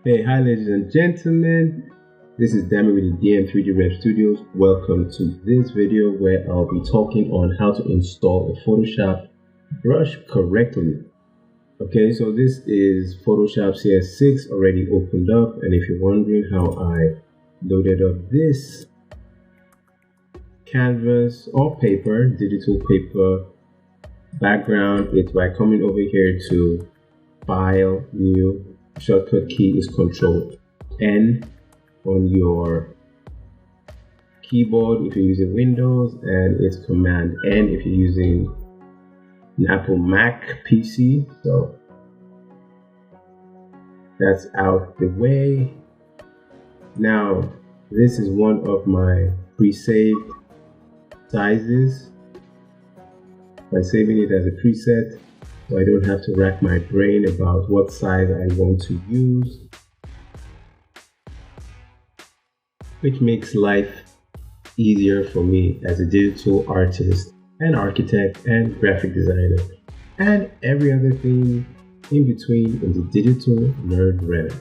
Hey, hi, ladies and gentlemen. This is Dami with the DM3D Rev Studios. Welcome to this video where I'll be talking on how to install a Photoshop brush correctly. Okay, so this is Photoshop CS6 already opened up, and if you're wondering how I loaded up this canvas or paper, digital paper background, it's by coming over here to File, New. Shortcut key is Control N on your keyboard if you're using Windows, and it's Command N if you're using an Apple Mac PC. So that's out the way. Now, this is one of my pre-saved sizes. By saving it as a preset, so I don't have to rack my brain about what size I want to use, which makes life easier for me as a digital artist and architect and graphic designer and every other thing in between in the digital nerd realm.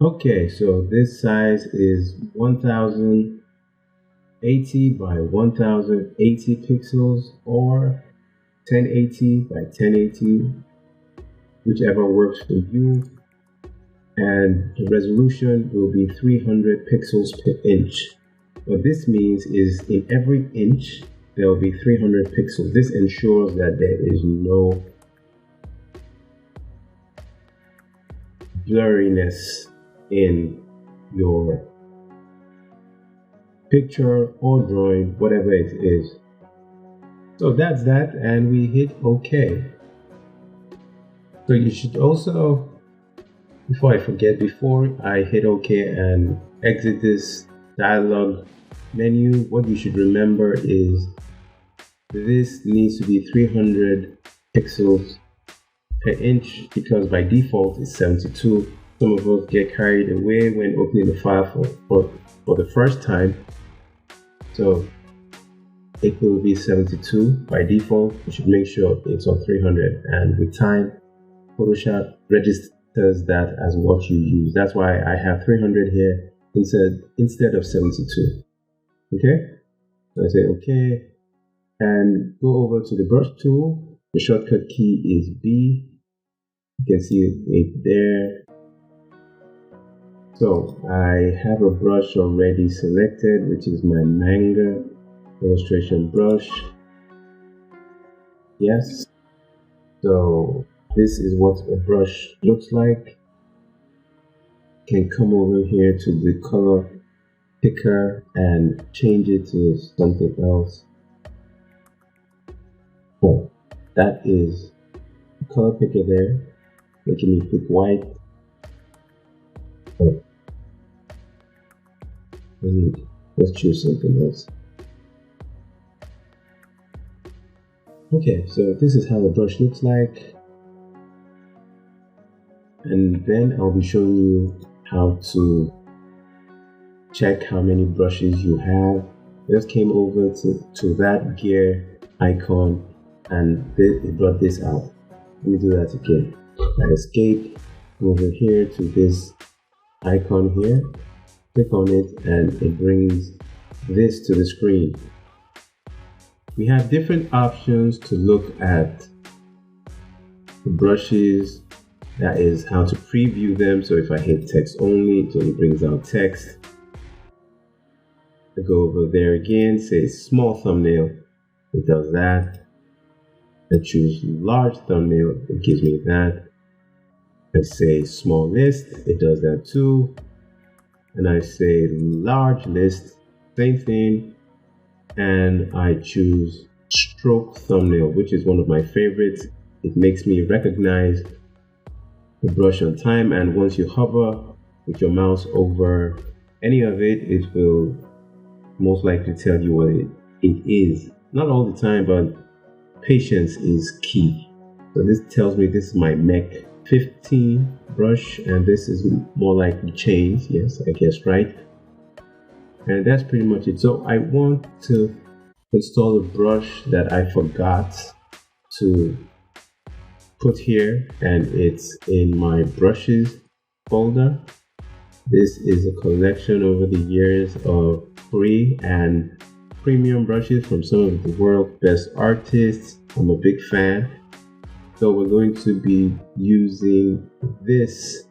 Okay, so this size is 1080 by 1080 pixels or 1080 by 1080, whichever works for you, and the resolution will be 300 pixels per inch. What this means is in every inch there will be 300 pixels. This ensures that there is no blurriness in your picture or drawing, whatever it is. So that's that, and we hit OK. So you should also, before I forget, before I hit OK and exit this dialog menu, what you should remember is this needs to be 300 pixels per inch because by default it's 72. Some of us get carried away when opening the file for the first time. So it will be 72 by default. You should make sure it's on 300, and with time Photoshop registers that as what you use. That's why I have 300 here instead of 72. Okay, so I say okay and go over to the brush tool. The shortcut key is B. You can see it there. So I have a brush already selected, which is my Manga illustration brush. Yes, so this is what a brush looks like. You can come over here to the color picker and change it to something else. Oh, that is the color picker there, making me pick white. Oh, let's choose something else. Okay, so this is how the brush looks like, and then I'll be showing you how to check how many brushes you have. I just came over to that gear icon and it brought this out. Let me do that again. I escape, come over here to this icon here, click on it, and it brings this to the screen. We have different options to look at the brushes. That is how to preview them. So if I hit text only, it only brings out text. I go over there again, say small thumbnail, it does that. I choose large thumbnail, it gives me that. I say small list, it does that too. And I say large list, same thing. And I choose stroke thumbnail, which is one of my favorites. It makes me recognize the brush on time, and once you hover with your mouse over any of it, it will most likely tell you what it is. Not all the time, but patience is key. So this tells me this is my Mech 15 brush, and this is more like the chains. Yes, I guess right. And that's pretty much it. So I want to install a brush that I forgot to put here, and it's in my brushes. folder. This is a collection over the years of free and premium brushes from some of the world's best artists. I'm a big fan. So we're going to be using this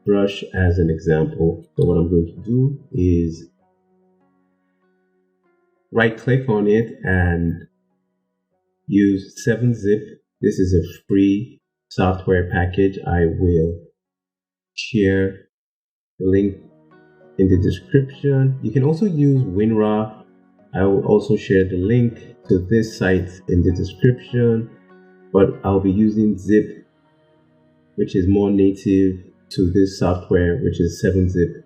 brush as an example. So what I'm going to do is right click on it and use 7-Zip. This is a free software package. I will share the link in the description. You can also use WinRAR. I will also share the link to this site in the description, but I'll be using Zip, which is more native to this software, which is 7-Zip,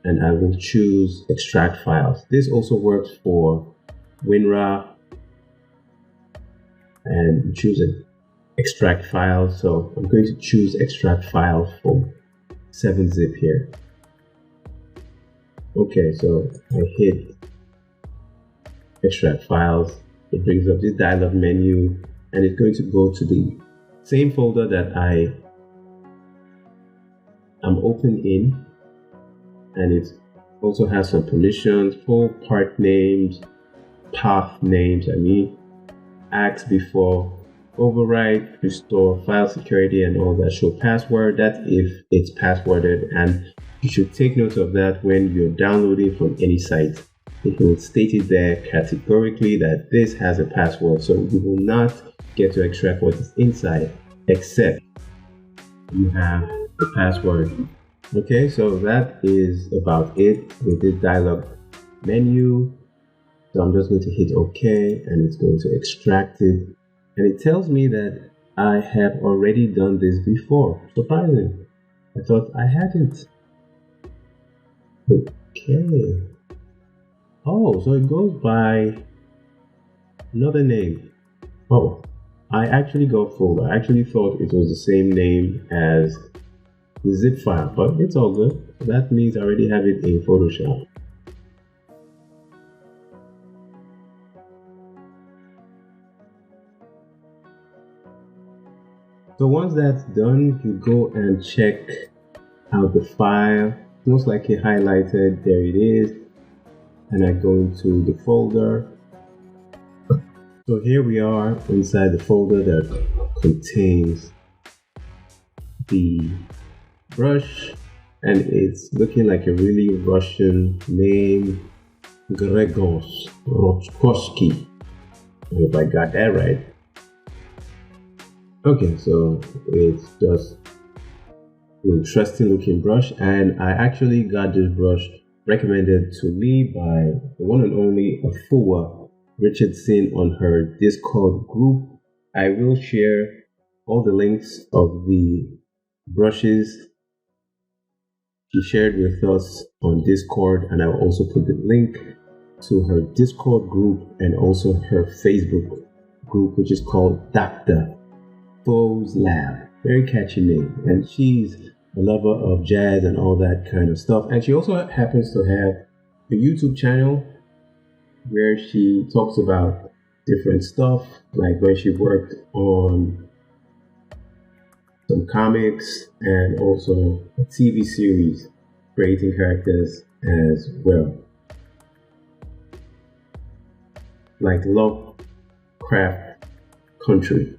and I will choose extract files. This also works for WinRAR, and choose an extract file. So I'm going to choose extract file from 7-Zip here. Okay, so I hit extract files. It brings up this dialog menu, and it's going to go to the same folder that I am open in, and it also has some permissions, full part names, path names, ask before override, restore file security, and all that. Show password, that's if it's passworded, and you should take note of that when you're downloading from any site. It will state it there categorically that this has a password, so you will not get to extract what is inside except you have the password. Okay, so that is about it with this dialog menu. So I'm just going to hit OK, and it's going to extract it. And it tells me that I have already done this before. Surprising. I thought I hadn't. Okay. Oh, so it goes by another name. Oh, I actually got fooled. I actually thought it was the same name as the zip file, but it's all good. That means I already have it in Photoshop. So once that's done, you go and check out the file. Most likely highlighted, there it is. And I go into the folder. So here we are inside the folder that contains the brush, and it's looking like a really Russian name, Gregos Rochkovsky. I hope I got that right. Okay, so it's just an interesting looking brush, and I actually got this brush recommended to me by the one and only Afua Richardson on her Discord group. I will share all the links of the brushes she shared with us on Discord, and I will also put the link to her Discord group and also her Facebook group, which is called Dr. Fo's Lab. Very catchy name, and she's a lover of jazz and all that kind of stuff. And she also happens to have a YouTube channel where she talks about different stuff, like when she worked on some comics and also a TV series, creating characters as well, like Lovecraft Country.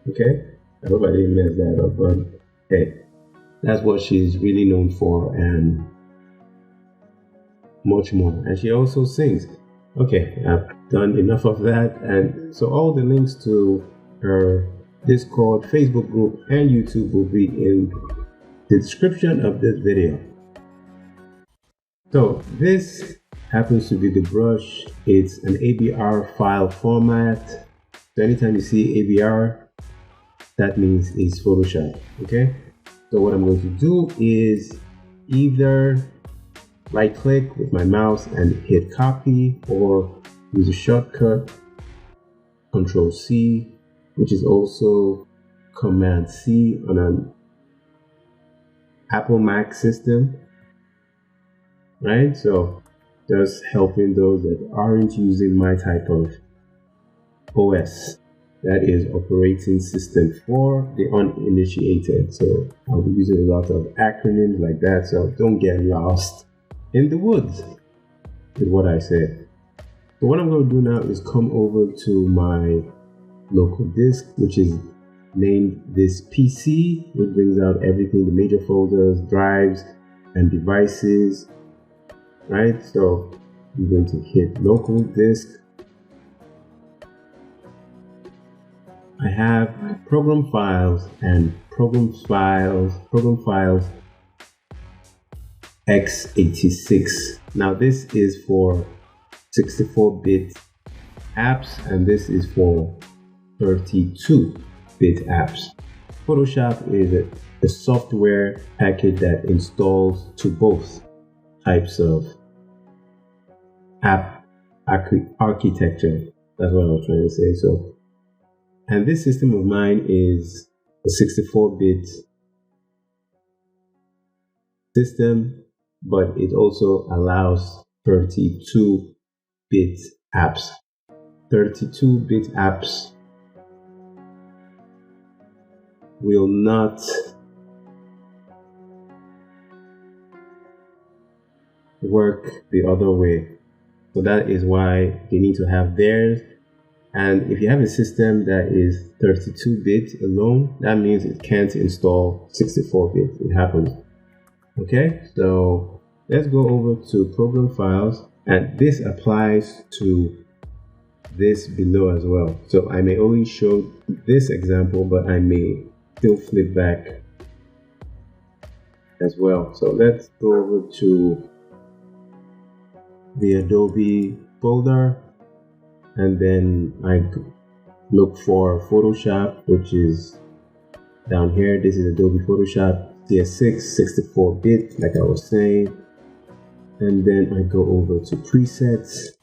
Okay, I hope I didn't mess that up, but hey, that's what she's really known for, and much more. And she also sings. Okay, I've done enough of that. And so all the links to her Discord, Facebook group, and YouTube will be in the description of this video. So this happens to be the brush. It's an ABR file format. So anytime you see ABR, that means it's Photoshop. Okay, so what I'm going to do is either right click with my mouse and hit copy, or use a shortcut Control C, which is also Command C on an Apple Mac system, right? So just helping those that aren't using my type of OS. That is operating system for the uninitiated. So I'll be using a lot of acronyms like that, so don't get lost in the woods with what I said. So what I'm going to do now is come over to my local disk, which is named this PC, which brings out everything, the major folders, drives, and devices, right? So I'm going to hit local disk. I have program files and program files x86. Now this is for 64-bit apps and this is for 32-bit apps. Photoshop is a software package that installs to both types of app architecture. That's what I was trying to say. So, and this system of mine is a 64-bit system, but it also allows 32-bit apps. 32-bit apps will not work the other way. So that is why they need to have theirs. And if you have a system that is 32-bit alone, that means it can't install 64-bit. It happens. Okay, so let's go over to program files, and this applies to this below as well. So I may only show this example, but I may still flip back as well. So let's go over to the Adobe folder, and then I look for Photoshop, which is down here. This is Adobe Photoshop CS6 64-bit, like I was saying. And then I go over to presets,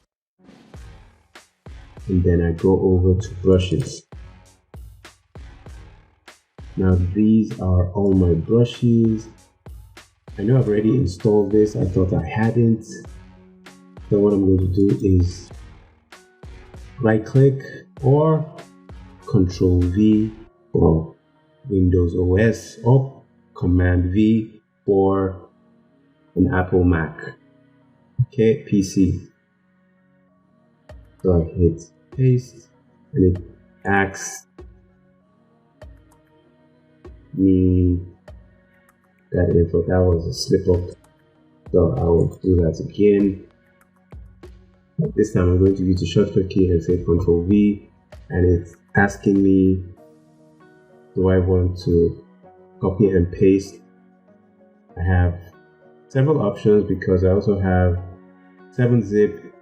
and then I go over to brushes. Now these are all my brushes. I know I've already installed this. I thought I hadn't. So what I'm going to do is right click or Control V for Windows OS or Command V for an Apple Mac. Okay, PC. So I hit paste and it asks me that info. That was a slip up. So I will do that again. This time I'm going to use the shortcut key and say Ctrl V, and it's asking me, do I want to copy and paste? I have several options because I also have 7-zip,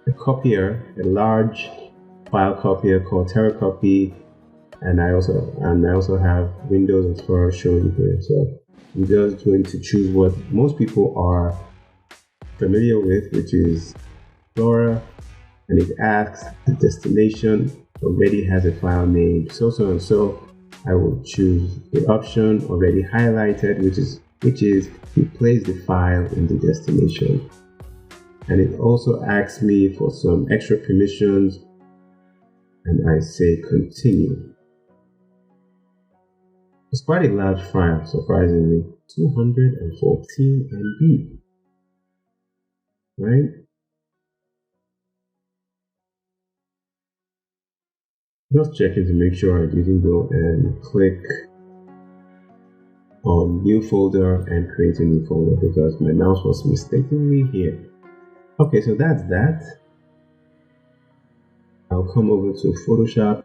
a copier, a large file copier called TerraCopy, and I also have Windows Explorer showing here. So I'm just going to choose what most people are familiar with, which is Explorer, and it asks the destination already has a file name so and so. I will choose the option already highlighted, which is replace the file in the destination. And it also asks me for some extra permissions, and I say continue. It's quite a large file, surprisingly, 214 MB, right? Just checking to make sure I didn't go and click on new folder and create a new folder because my mouse was mistakenly here. Okay, so that's that. I'll come over to Photoshop,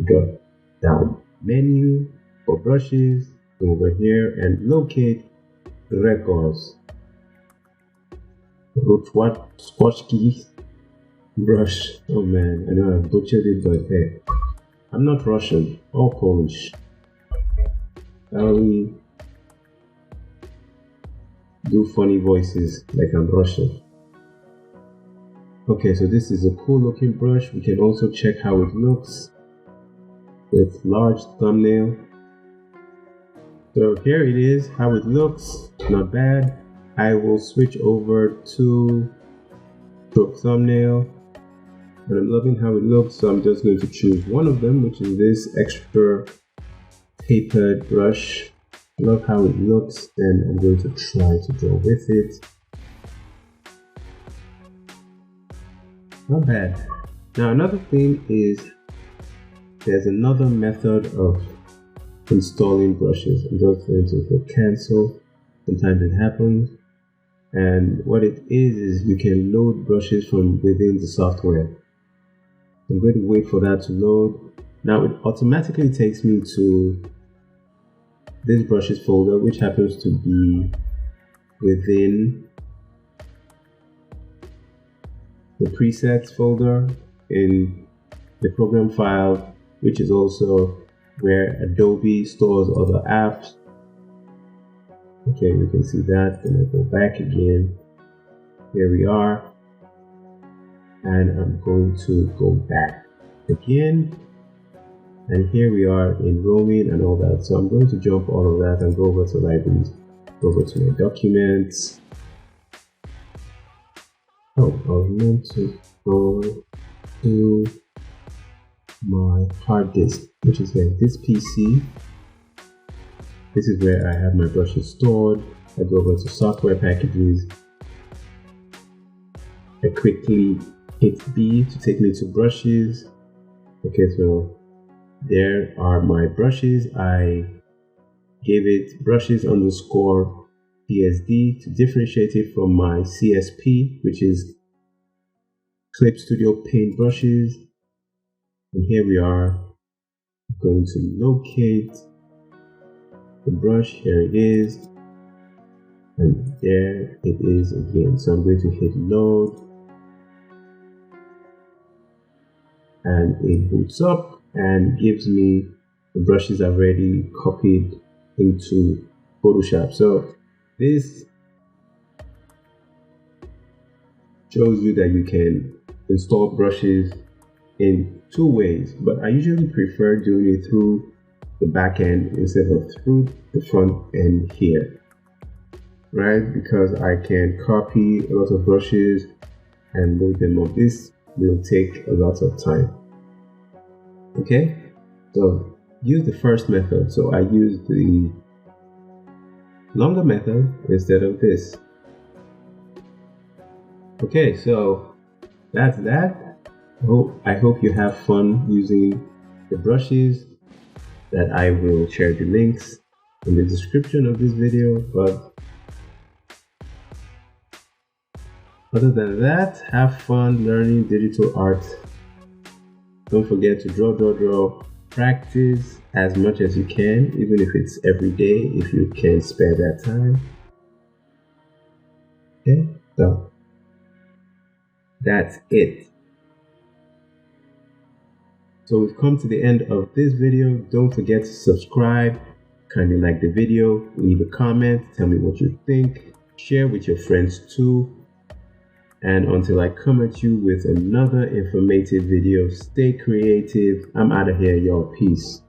go down menu for brushes, go over here and locate records. Rutwatski brush. Oh man, I know I butchered it, but hey, I'm not Russian or Polish. I only do funny voices like I'm Russian. Okay, so this is a cool looking brush. We can also check how it looks with large thumbnail. So here it is, how it looks, not bad. I will switch over to stroke thumbnail. and I'm loving how it looks, so I'm just going to choose one of them, which is this extra tapered brush. I love how it looks, and I'm going to try to draw with it. Not bad. Now another thing is there's another method of installing brushes. I'm just going to hit cancel. Sometimes it happens. And what it is you can load brushes from within the software. I'm going to wait for that to load. Now it automatically takes me to this brushes folder, which happens to be within the presets folder in the program file, which is also where Adobe stores other apps. Okay, we can see that. Then I go back again. Here we are. And I'm going to go back again. And here we are in roaming and all that. So I'm going to jump all of that and go over to libraries, go over to my documents. Oh, I was meant to go to my hard disk, which is here, this PC. This is where I have my brushes stored. I go over to software packages. I quickly hit B to take me to brushes. Okay, so there are my brushes. I gave it brushes underscore PSD to differentiate it from my CSP, which is Clip Studio Paint brushes. And here we are. I'm going to locate the brush. Here it is. And there it is again. So I'm going to hit load. And it boots up and gives me the brushes I've already copied into Photoshop. So this shows you that you can install brushes in two ways, but I usually prefer doing it through the back end instead of through the front end here, right? Because I can copy a lot of brushes and load them up. This will take a lot of time. Okay, so use the first method. So I use the longer method instead of this. Okay, so that's that. I hope you have fun using the brushes. That I will share the links in the description of this video, but other than that, have fun learning digital art. Don't forget to draw. Practice as much as you can, even if it's every day, if you can spare that time. Okay, so that's it. So we've come to the end of this video. Don't forget to subscribe, kindly like the video, leave a comment, tell me what you think, share with your friends too. And until I come at you with another informative video, stay creative. I'm out of here, y'all. Peace.